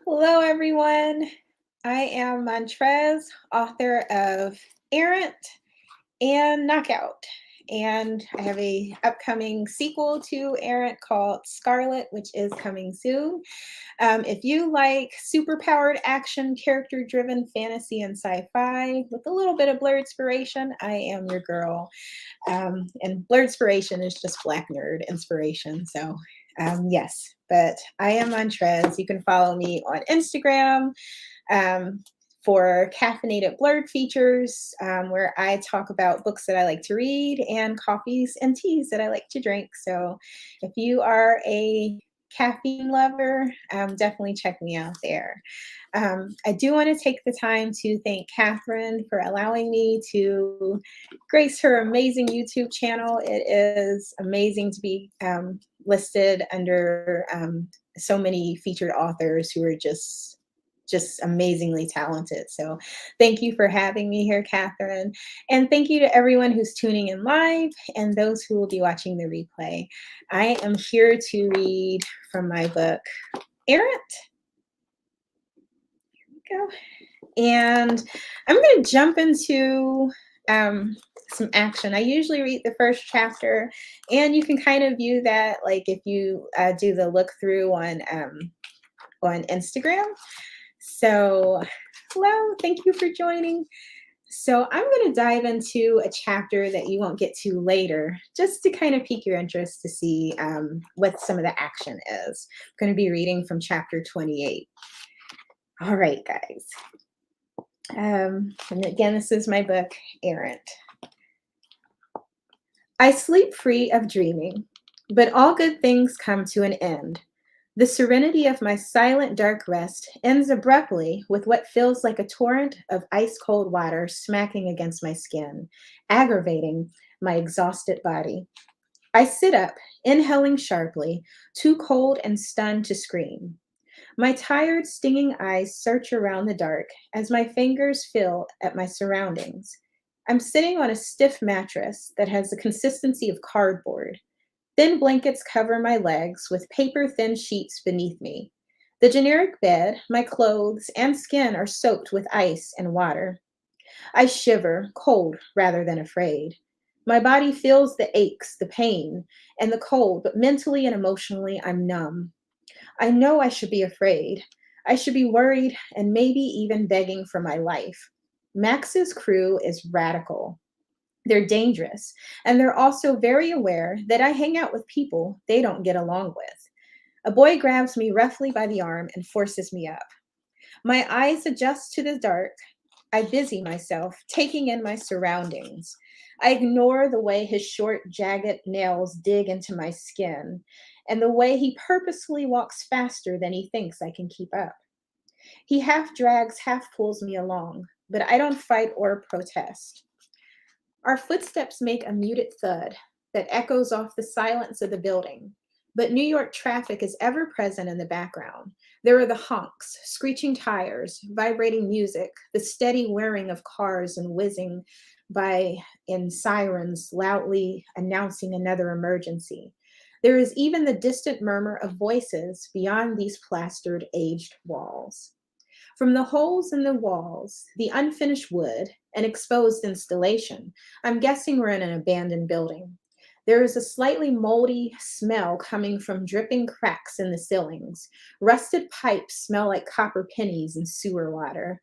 Hello, everyone. I am Montrez, author of Errant and Knockout. And I have a upcoming sequel to Errant called Scarlet, which is coming soon. If you like superpowered action, character-driven fantasy and sci-fi with a little bit of blurred inspiration, I am your girl. And blurred inspiration is just Black nerd inspiration. So yes, but I am Montrez. You can follow me on Instagram um, for caffeinated blurred features, where I talk about books that I like to read and coffees and teas that I like to drink. So if you are a caffeine lover, definitely check me out there. I do want to take the time to thank Katherine for allowing me to grace her amazing YouTube channel. It is amazing to be listed under so many featured authors who are just amazingly talented. So thank you for having me here, Katherine. And thank you to everyone who's tuning in live and those who will be watching the replay. I am here to read from my book, Errant. Here we go. And I'm going to jump into some action. I usually read the first chapter, and you can kind of view that like if you do the look through on Instagram. So, hello, thank you for joining. So I'm going to dive into a chapter that you won't get to later, just to kind of pique your interest to see what some of the action is. I'm going to be reading from chapter 28. All right, guys. And again, this is my book, Errant. I sleep free of dreaming, but all good things come to an end. The serenity of my silent, dark rest ends abruptly with what feels like a torrent of ice-cold water smacking against my skin, aggravating my exhausted body. I sit up, inhaling sharply, too cold and stunned to scream. My tired, stinging eyes search around the dark as my fingers feel at my surroundings. I'm sitting on a stiff mattress that has the consistency of cardboard. Thin blankets cover my legs with paper-thin sheets beneath me. The generic bed, my clothes, and skin are soaked with ice and water. I shiver, cold rather than afraid. My body feels the aches, the pain, and the cold, but mentally and emotionally, I'm numb. I know I should be afraid. I should be worried and maybe even begging for my life. Max's crew is radical. They're dangerous, and they're also very aware that I hang out with people they don't get along with. A boy grabs me roughly by the arm and forces me up. My eyes adjust to the dark. I busy myself, taking in my surroundings. I ignore the way his short, jagged nails dig into my skin, and the way he purposefully walks faster than he thinks I can keep up. He half drags, half pulls me along, but I don't fight or protest. Our footsteps make a muted thud that echoes off the silence of the building. But New York traffic is ever present in the background. There are the honks, screeching tires, vibrating music, the steady whirring of cars and whizzing by in sirens loudly announcing another emergency. There is even the distant murmur of voices beyond these plastered, aged walls. From the holes in the walls, the unfinished wood, and exposed installation, I'm guessing we're in an abandoned building. There is a slightly moldy smell coming from dripping cracks in the ceilings. Rusted pipes smell like copper pennies and sewer water.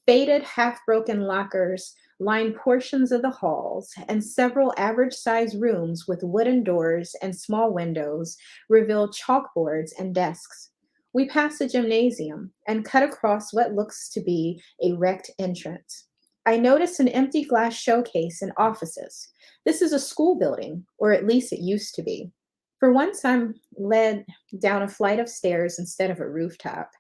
Faded, half-broken lockers line portions of the halls, and several average-sized rooms with wooden doors and small windows reveal chalkboards and desks. We pass a gymnasium and cut across what looks to be a wrecked entrance. I notice an empty glass showcase and offices. This is a school building, or at least it used to be. For once, I'm led down a flight of stairs instead of a rooftop.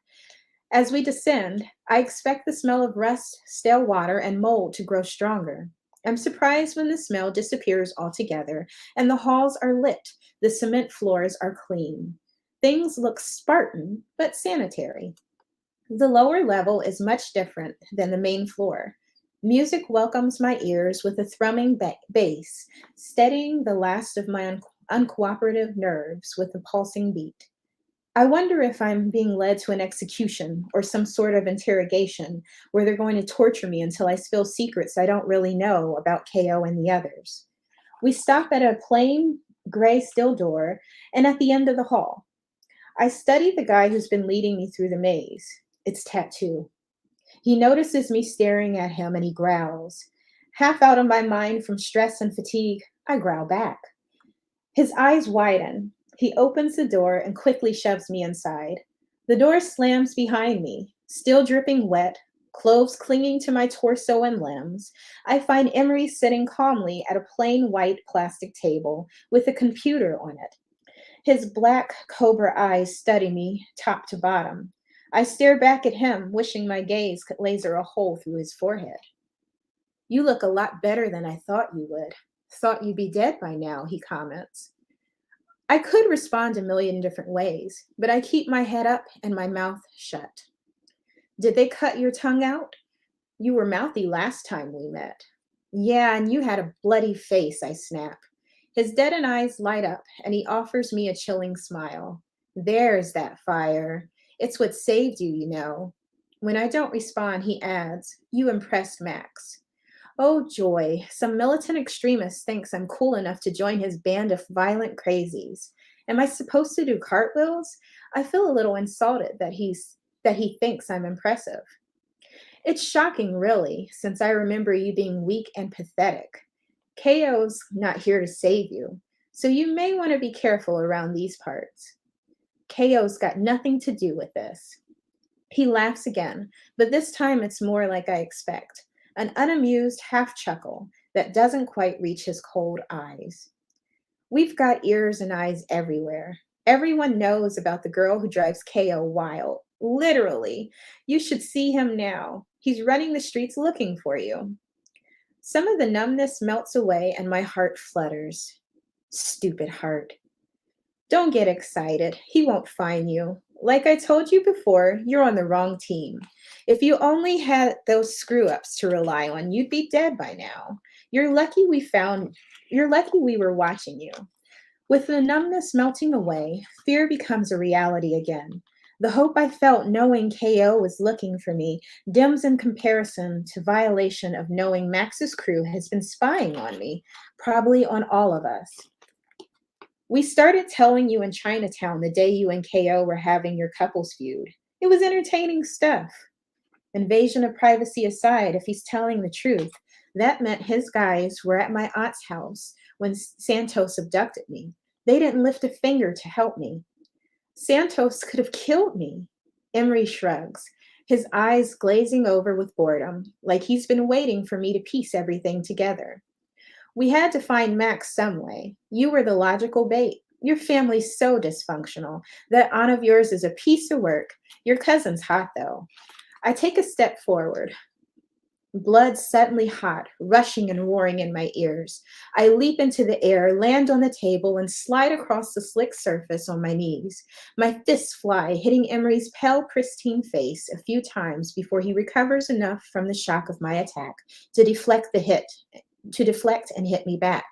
As we descend, I expect the smell of rust, stale water, and mold to grow stronger. I'm surprised when the smell disappears altogether and the halls are lit, the cement floors are clean. Things look Spartan, but sanitary. The lower level is much different than the main floor. Music welcomes my ears with a thrumming bass, steadying the last of my uncooperative nerves with a pulsing beat. I wonder if I'm being led to an execution or some sort of interrogation where they're going to torture me until I spill secrets I don't really know about KO and the others. We stop at a plain gray steel door and at the end of the hall. I study the guy who's been leading me through the maze. It's Tattoo. He notices me staring at him and he growls. Half out of my mind from stress and fatigue, I growl back. His eyes widen. He opens the door and quickly shoves me inside. The door slams behind me, still dripping wet, clothes clinging to my torso and limbs. I find Emery sitting calmly at a plain white plastic table with a computer on it. His black cobra eyes study me top to bottom. I stare back at him, wishing my gaze could laser a hole through his forehead. You look a lot better than I thought you would. Thought you'd be dead by now, he comments. I could respond a million different ways, but I keep my head up and my mouth shut. Did they cut your tongue out? You were mouthy last time we met. Yeah, and you had a bloody face, I snap. His deadened eyes light up, and he offers me a chilling smile. There's that fire. It's what saved you, you know. When I don't respond, he adds, You impressed Max. Oh, joy. Some militant extremist thinks I'm cool enough to join his band of violent crazies. Am I supposed to do cartwheels? I feel a little insulted that he thinks I'm impressive. It's shocking, really, since I remember you being weak and pathetic. KO's not here to save you, so you may want to be careful around these parts. KO's got nothing to do with this. He laughs again, but this time it's more like I expect. An unamused half chuckle that doesn't quite reach his cold eyes. We've got ears and eyes everywhere. Everyone knows about the girl who drives KO wild. Literally. You should see him now. He's running the streets looking for you. Some of the numbness melts away and my heart flutters. Stupid heart. Don't get excited. He won't find you. Like I told you before, you're on the wrong team. If you only had those screw-ups to rely on, you'd be dead by now. You're lucky we were watching you. With the numbness melting away, fear becomes a reality again. The hope I felt knowing KO was looking for me dims in comparison to violation of knowing Max's crew has been spying on me, probably on all of us. We started telling you in Chinatown the day you and KO were having your couples feud. It was entertaining stuff. Invasion of privacy aside, if he's telling the truth, that meant his guys were at my aunt's house when Santos abducted me. They didn't lift a finger to help me. Santos could have killed me. Emery shrugs, his eyes glazing over with boredom, like he's been waiting for me to piece everything together. We had to find Max some way. You were the logical bait. Your family's so dysfunctional. That aunt of yours is a piece of work. Your cousin's hot, though. I take a step forward. Blood suddenly hot, rushing and roaring in my ears. I leap into the air, land on the table, and slide across the slick surface on my knees. My fists fly, hitting Emery's pale, pristine face a few times before he recovers enough from the shock of my attack to deflect and hit me back.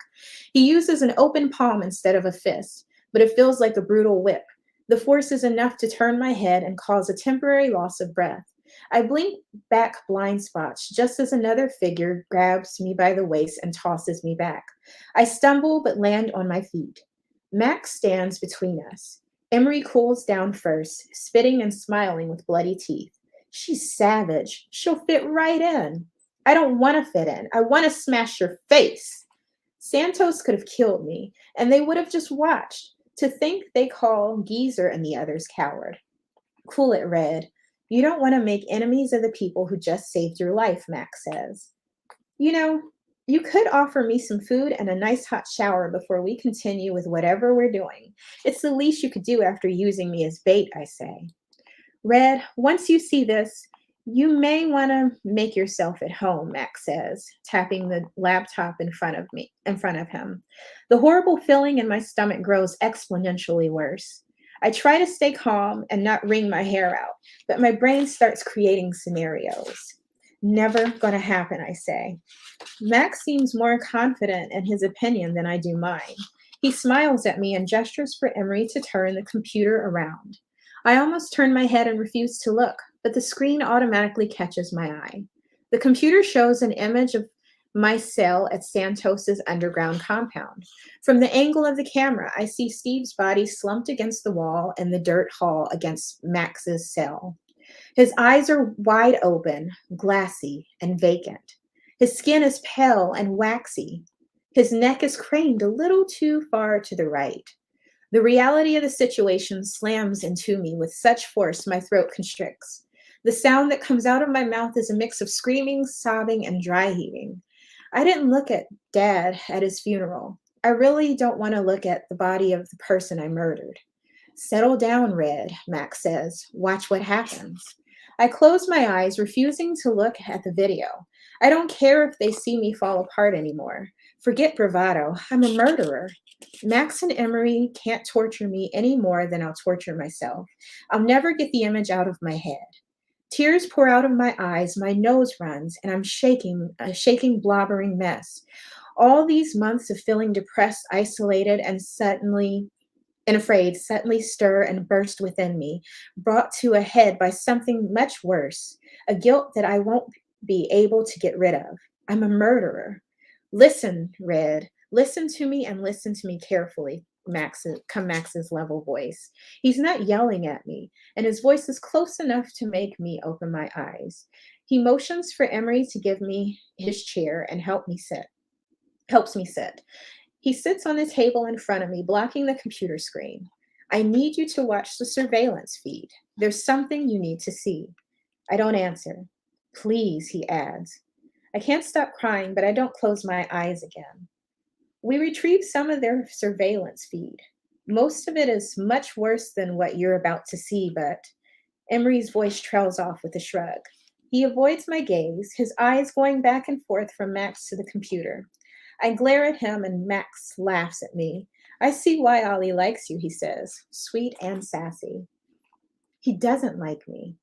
He uses an open palm instead of a fist, but it feels like a brutal whip. The force is enough to turn my head and cause a temporary loss of breath. I blink back blind spots just as another figure grabs me by the waist and tosses me back. I stumble but land on my feet. Max stands between us. Emery cools down first, spitting and smiling with bloody teeth. She's savage. She'll fit right in. I don't want to fit in. I want to smash your face. Santos could have killed me, and they would have just watched. To think they call Geezer and the others coward. Cool it, Red. You don't want to make enemies of the people who just saved your life, Max says. You know, you could offer me some food and a nice hot shower before we continue with whatever we're doing. It's the least you could do after using me as bait, I say. Red, once you see this, you may want to make yourself at home, Max says, tapping the laptop in front of him. The horrible feeling in my stomach grows exponentially worse. I try to stay calm and not wring my hair out, but my brain starts creating scenarios. Never gonna happen, I say. Max seems more confident in his opinion than I do mine. He smiles at me and gestures for Emery to turn the computer around. I almost turn my head and refuse to look, but the screen automatically catches my eye. The computer shows an image of my cell at Santos's underground compound. From the angle of the camera, I see Steve's body slumped against the wall in the dirt hall against Max's cell. His eyes are wide open, glassy, and vacant. His skin is pale and waxy. His neck is craned a little too far to the right. The reality of the situation slams into me with such force my throat constricts. The sound that comes out of my mouth is a mix of screaming, sobbing, and dry heaving. I didn't look at Dad at his funeral. I really don't want to look at the body of the person I murdered. Settle down, Red, Max says. Watch what happens. I close my eyes, refusing to look at the video. I don't care if they see me fall apart anymore. Forget bravado. I'm a murderer. Max and Emery can't torture me any more than I'll torture myself. I'll never get the image out of my head. Tears pour out of my eyes, my nose runs, and I'm shaking, a shaking, blobbering mess. All these months of feeling depressed, isolated, and afraid suddenly stir and burst within me, brought to a head by something much worse, a guilt that I won't be able to get rid of. I'm a murderer. Listen, Red, listen to me and listen to me carefully, Max's level voice. He's not yelling at me, and his voice is close enough to make me open my eyes. He motions for Emery to give me his chair and helps me sit. He sits on the table in front of me, blocking the computer screen. I need you to watch the surveillance feed. There's something you need to see. I don't answer. Please, he adds. I can't stop crying, but I don't close my eyes again. We retrieve some of their surveillance feed. Most of it is much worse than what you're about to see, but Emery's voice trails off with a shrug. He avoids my gaze, his eyes going back and forth from Max to the computer. I glare at him and Max laughs at me. I see why Ollie likes you, he says, sweet and sassy. He doesn't like me.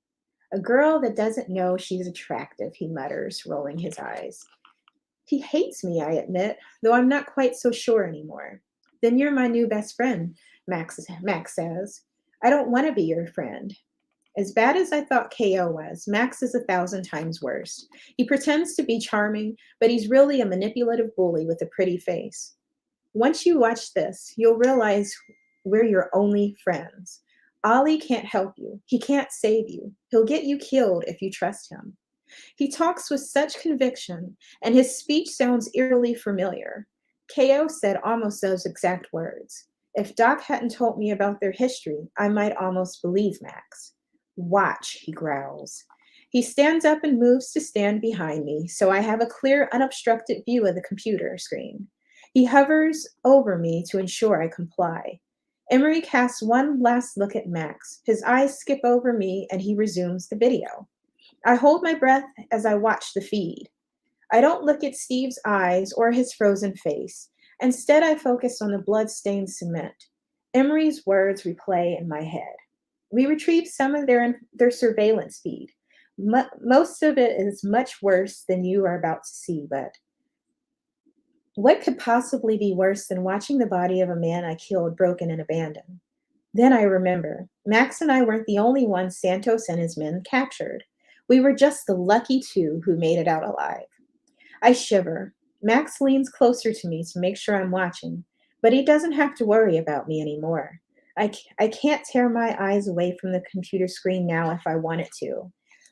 A girl that doesn't know she's attractive, he mutters, rolling his eyes. He hates me, I admit, though I'm not quite so sure anymore. Then you're my new best friend, Max says. I don't want to be your friend. As bad as I thought KO was, Max is 1,000 times worse. He pretends to be charming, but he's really a manipulative bully with a pretty face. Once you watch this, you'll realize we're your only friends. Ollie can't help you. He can't save you. He'll get you killed if you trust him. He talks with such conviction, and his speech sounds eerily familiar. KO said almost those exact words. If Doc hadn't told me about their history, I might almost believe Max. Watch, he growls. He stands up and moves to stand behind me, so I have a clear, unobstructed view of the computer screen. He hovers over me to ensure I comply. Emery casts one last look at Max. His eyes skip over me, and he resumes the video. I hold my breath as I watch the feed. I don't look at Steve's eyes or his frozen face. Instead, I focus on the blood-stained cement. Emery's words replay in my head. We retrieve some of their surveillance feed. Most of it is much worse than you are about to see, but what could possibly be worse than watching the body of a man I killed broken and abandoned? Then I remember, Max and I weren't the only ones Santos and his men captured. We were just the lucky two who made it out alive. I shiver. Max leans closer to me to make sure I'm watching, but he doesn't have to worry about me anymore. I can't tear my eyes away from the computer screen now if I wanted to.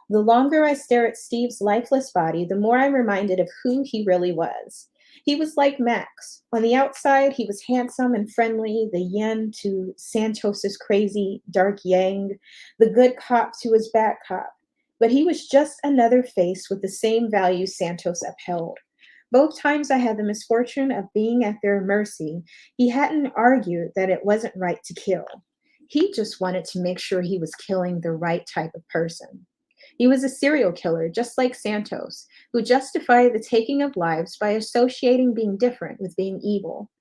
The longer I stare at Steve's lifeless body, the more I'm reminded of who he really was. He was like Max. On the outside, he was handsome and friendly, the yin to Santos's crazy dark yang, the good cop to his bad cop. But he was just another face with the same values Santos upheld. Both times I had the misfortune of being at their mercy, he hadn't argued that it wasn't right to kill. He just wanted to make sure he was killing the right type of person. He was a serial killer, just like Santos, who justified the taking of lives by associating being different with being evil.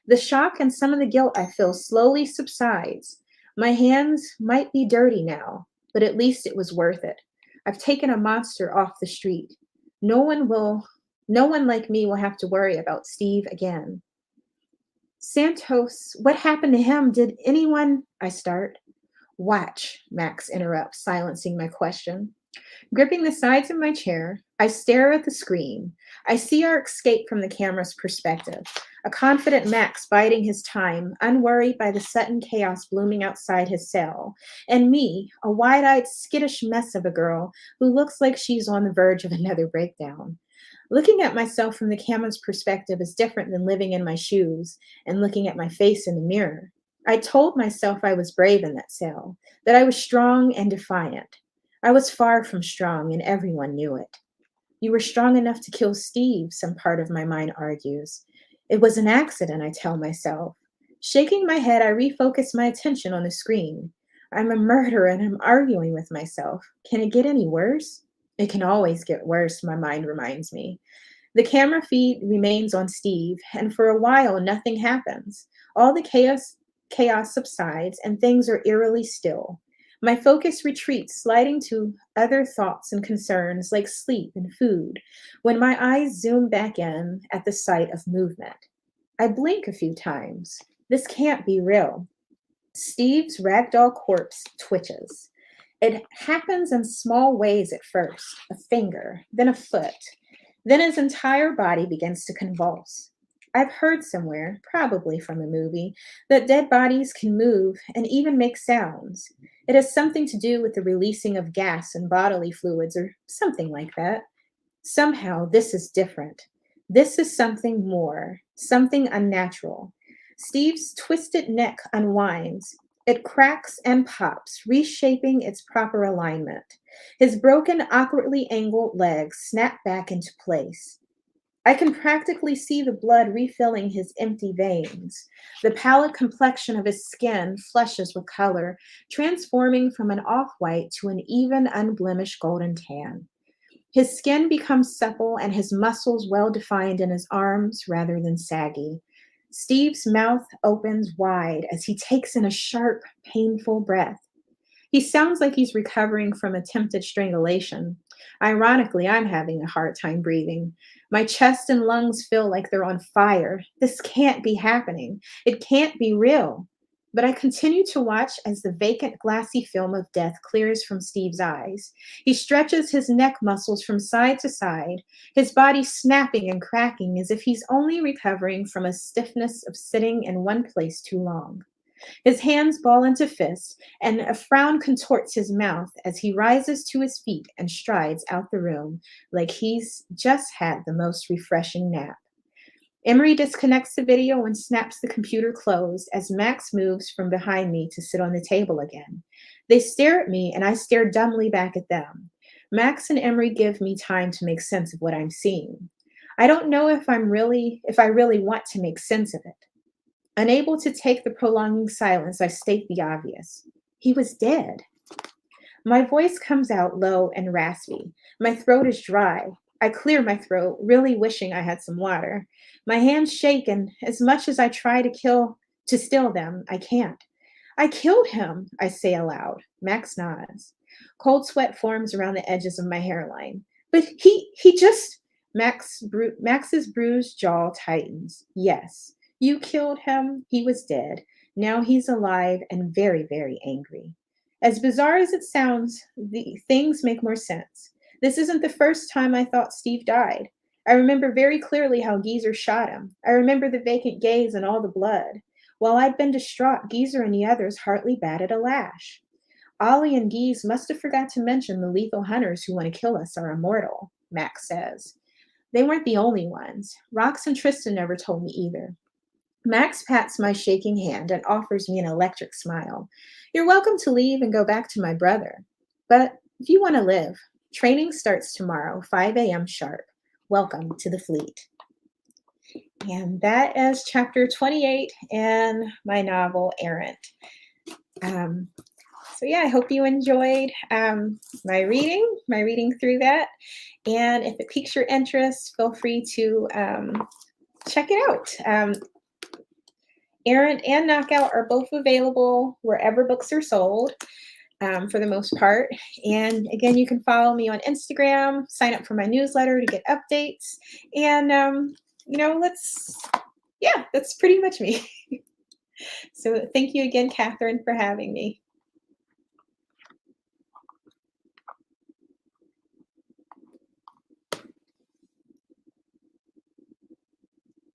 The shock and some of the guilt I feel slowly subsides. My hands might be dirty now, but at least it was worth it. I've taken a monster off the street. No one like me will have to worry about Steve again. Santos, what happened to him? Did anyone? I start. Watch, Max interrupts, silencing my question. Gripping the sides of my chair, I stare at the screen. I see our escape from the camera's perspective. A confident Max biding his time, unworried by the sudden chaos blooming outside his cell. And me, a wide eyed, skittish mess of a girl who looks like she's on the verge of another breakdown. Looking at myself from the camera's perspective is different than living in my shoes and looking at my face in the mirror. I told myself I was brave in that cell, that I was strong and defiant. I was far from strong, and everyone knew it. You were strong enough to kill Steve, some part of my mind argues. It was an accident, I tell myself. Shaking my head, I refocus my attention on the screen. I'm a murderer and I'm arguing with myself. Can it get any worse? It can always get worse, my mind reminds me. The camera feed remains on Steve, and for a while nothing happens. All the chaos subsides, and things are eerily still. My focus retreats, sliding to other thoughts and concerns like sleep and food, when my eyes zoom back in at the sight of movement. I blink a few times. This can't be real. Steve's ragdoll corpse twitches. It happens in small ways at first, a finger, then a foot. Then his entire body begins to convulse. I've heard somewhere, probably from a movie, that dead bodies can move and even make sounds. It has something to do with the releasing of gas and bodily fluids or something like that. Somehow, this is different. This is something more, something unnatural. Steve's twisted neck unwinds. It cracks and pops, reshaping its proper alignment. His broken, awkwardly angled legs snap back into place. I can practically see the blood refilling his empty veins. The pallid complexion of his skin flushes with color, transforming from an off-white to an even, unblemished golden tan. His skin becomes supple and his muscles well defined in his arms rather than saggy. Steve's mouth opens wide as he takes in a sharp, painful breath. He sounds like he's recovering from attempted strangulation. Ironically, I'm having a hard time breathing. My chest and lungs feel like they're on fire. This can't be happening. It can't be real. But I continue to watch as the vacant, glassy film of death clears from Steve's eyes. He stretches his neck muscles from side to side, his body snapping and cracking as if he's only recovering from a stiffness of sitting in one place too long. His hands ball into fists, and a frown contorts his mouth as he rises to his feet and strides out the room like he's just had the most refreshing nap. Emery disconnects the video and snaps the computer closed as Max moves from behind me to sit on the table again. They stare at me, and I stare dumbly back at them. Max and Emery give me time to make sense of what I'm seeing. I don't know if I really want to make sense of it. Unable to take the prolonging silence, I state the obvious. He was dead. My voice comes out low and raspy. My throat is dry. I clear my throat, really wishing I had some water. My hands shake, and as much as I try to still them, I can't. I killed him, I say aloud. Max nods. Cold sweat forms around the edges of my hairline. But he just Max's bruised jaw tightens. Yes. You killed him. He was dead. Now he's alive and very, very angry. As bizarre as it sounds, the things make more sense. This isn't the first time I thought Steve died. I remember very clearly how Geezer shot him. I remember the vacant gaze and all the blood. While I'd been distraught, Geezer and the others hardly batted a lash. Ollie and Geese must have forgot to mention the lethal hunters who want to kill us are immortal, Max says. They weren't the only ones. Rox and Tristan never told me either. Max pats my shaking hand and offers me an electric smile. You're welcome to leave and go back to my brother. But if you want to live, training starts tomorrow, 5 a.m. sharp. Welcome to the fleet. And that is chapter 28 in my novel, Errant. So yeah, I hope you enjoyed my reading through that. And if it piques your interest, feel free to check it out. Errant and Knockout are both available wherever books are sold, for the most part. And again, you can follow me on Instagram, sign up for my newsletter to get updates. And, let's Yeah, that's pretty much me. So thank you again, Catherine, for having me.